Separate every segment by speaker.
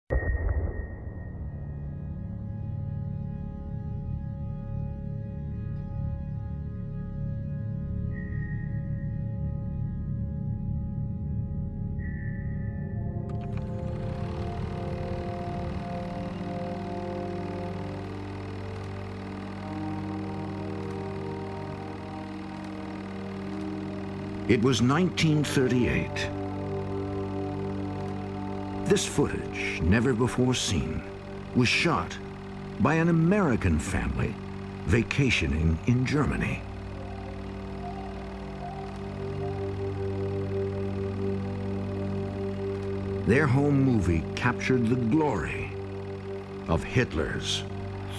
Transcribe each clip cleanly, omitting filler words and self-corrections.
Speaker 1: It was 1938. This footage, never before seen, was shot by an American family vacationing in Germany. Their home movie captured the glory of Hitler's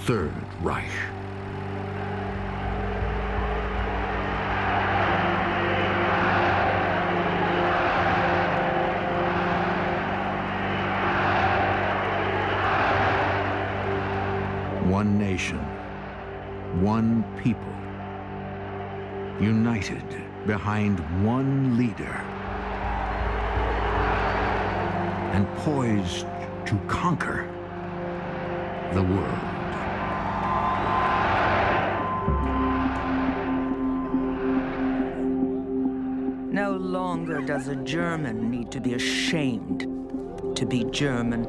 Speaker 1: Third Reich. One nation, one people, united behind one leader, and poised to conquer the world.
Speaker 2: No longer does a German need to be ashamed to be German.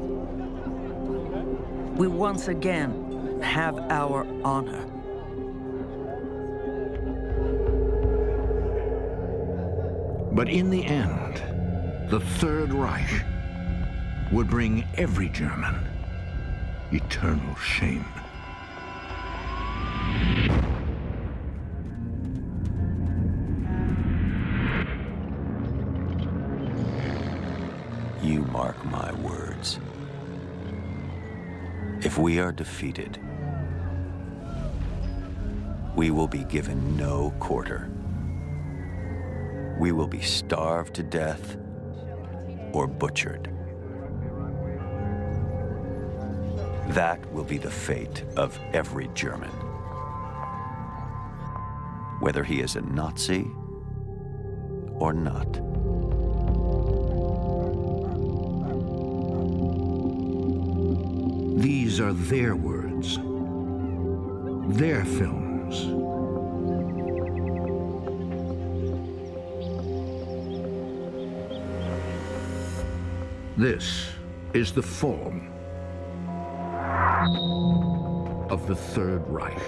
Speaker 2: We once again have our honor.
Speaker 1: But in the end, the Third Reich would bring every German eternal shame.
Speaker 3: You mark my words. If we are defeated, we will be given no quarter. We will be starved to death or butchered. That will be the fate of every German, whether he is a Nazi or not.
Speaker 1: These are their words, their films. This is the fall of the Third Reich.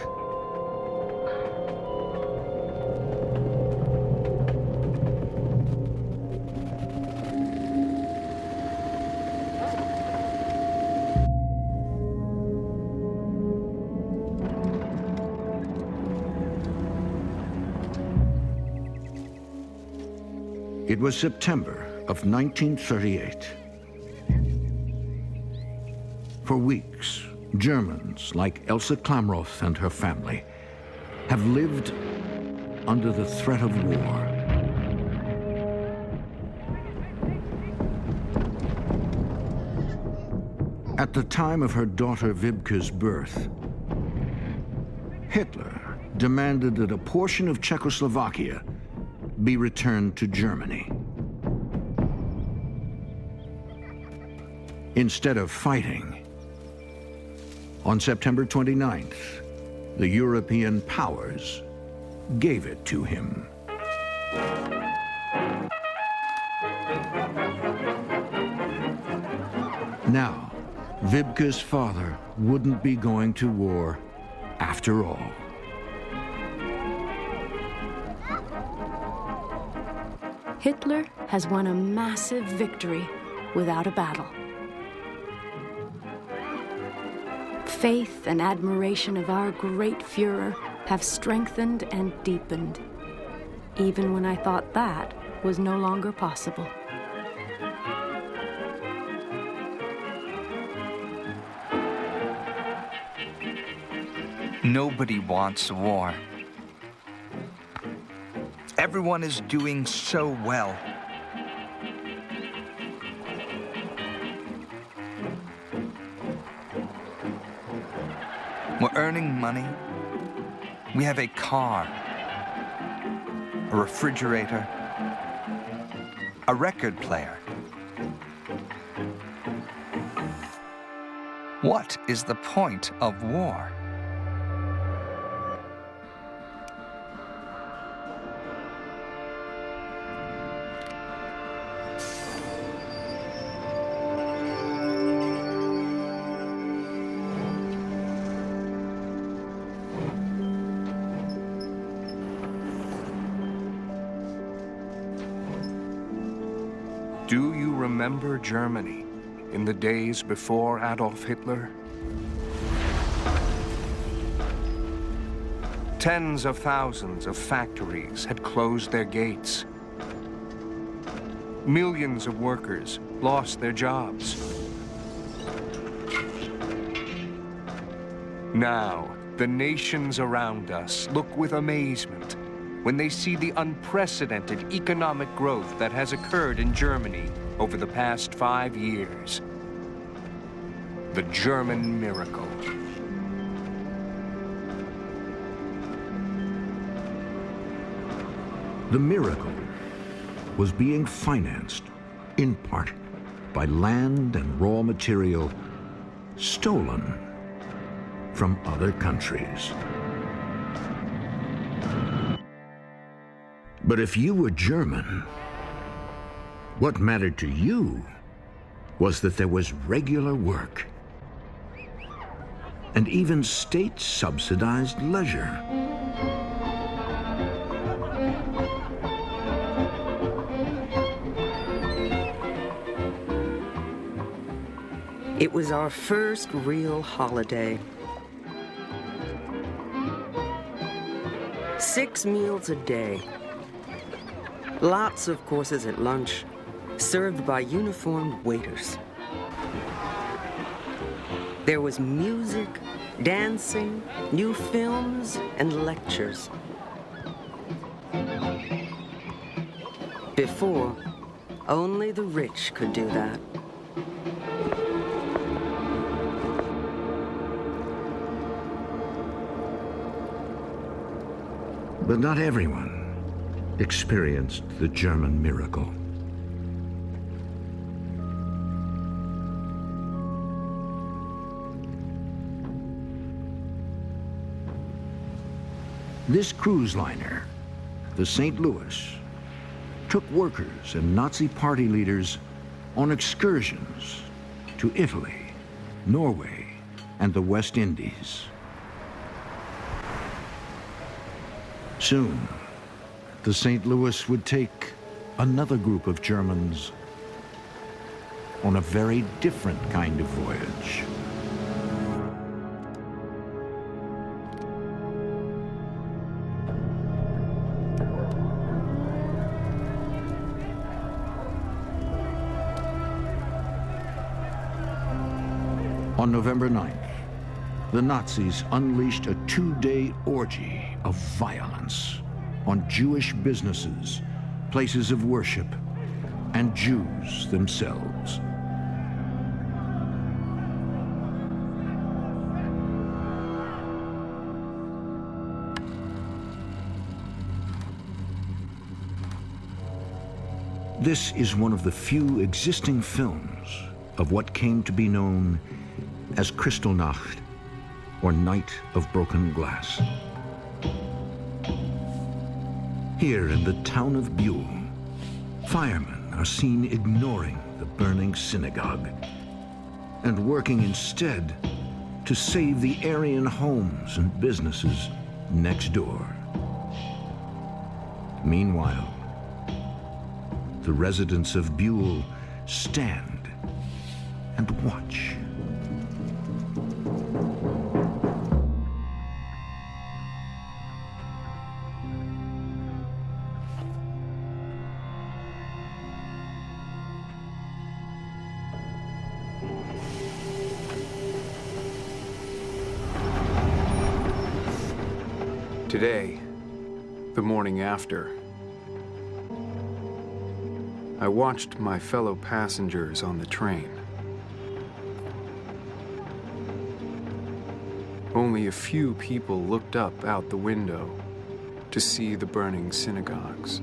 Speaker 1: It was September of 1938. For weeks, Germans like Elsa Klamroth and her family have lived under the threat of war. At the time of her daughter Vibke's birth, Hitler demanded that a portion of Czechoslovakia be returned to Germany. Instead of fighting, on September 29th, the European powers gave it to him. Now, Vibke's father wouldn't be going to war after all.
Speaker 4: Hitler has won a massive victory without a battle. Faith and admiration of our great Führer have strengthened and deepened, even when I thought that was no longer possible.
Speaker 5: Nobody wants war. Everyone is doing so well. We're earning money. We have a car, a refrigerator, a record player. What is the point of war? Do you remember Germany in the days before Adolf Hitler? Tens of thousands of factories had closed their gates. Millions of workers lost their jobs. Now, the nations around us look with amazement when they see the unprecedented economic growth that has occurred in Germany over the past 5 years. The German miracle.
Speaker 1: The miracle was being financed, in part, by land and raw material stolen from other countries. But if you were German, what mattered to you was that there was regular work and even state-subsidized leisure.
Speaker 2: It was our first real holiday. 6 meals a day. Lots of courses at lunch, served by uniformed waiters. There was music, dancing, new films, and lectures. Before, only the rich could do that.
Speaker 1: But not everyone experienced the German miracle. This cruise liner, the St. Louis, took workers and Nazi party leaders on excursions to Italy, Norway, and the West Indies. Soon, the St. Louis would take another group of Germans on a very different kind of voyage. On November 9th, the Nazis unleashed a 2-day orgy of violence on Jewish businesses, places of worship, and Jews themselves. This is one of the few existing films of what came to be known as Kristallnacht, or Night of Broken Glass. Here in the town of Buell, firemen are seen ignoring the burning synagogue and working instead to save the Aryan homes and businesses next door. Meanwhile, the residents of Buell stand and watch.
Speaker 6: Today, the morning after, I watched my fellow passengers on the train. Only a few people looked up out the window to see the burning synagogues.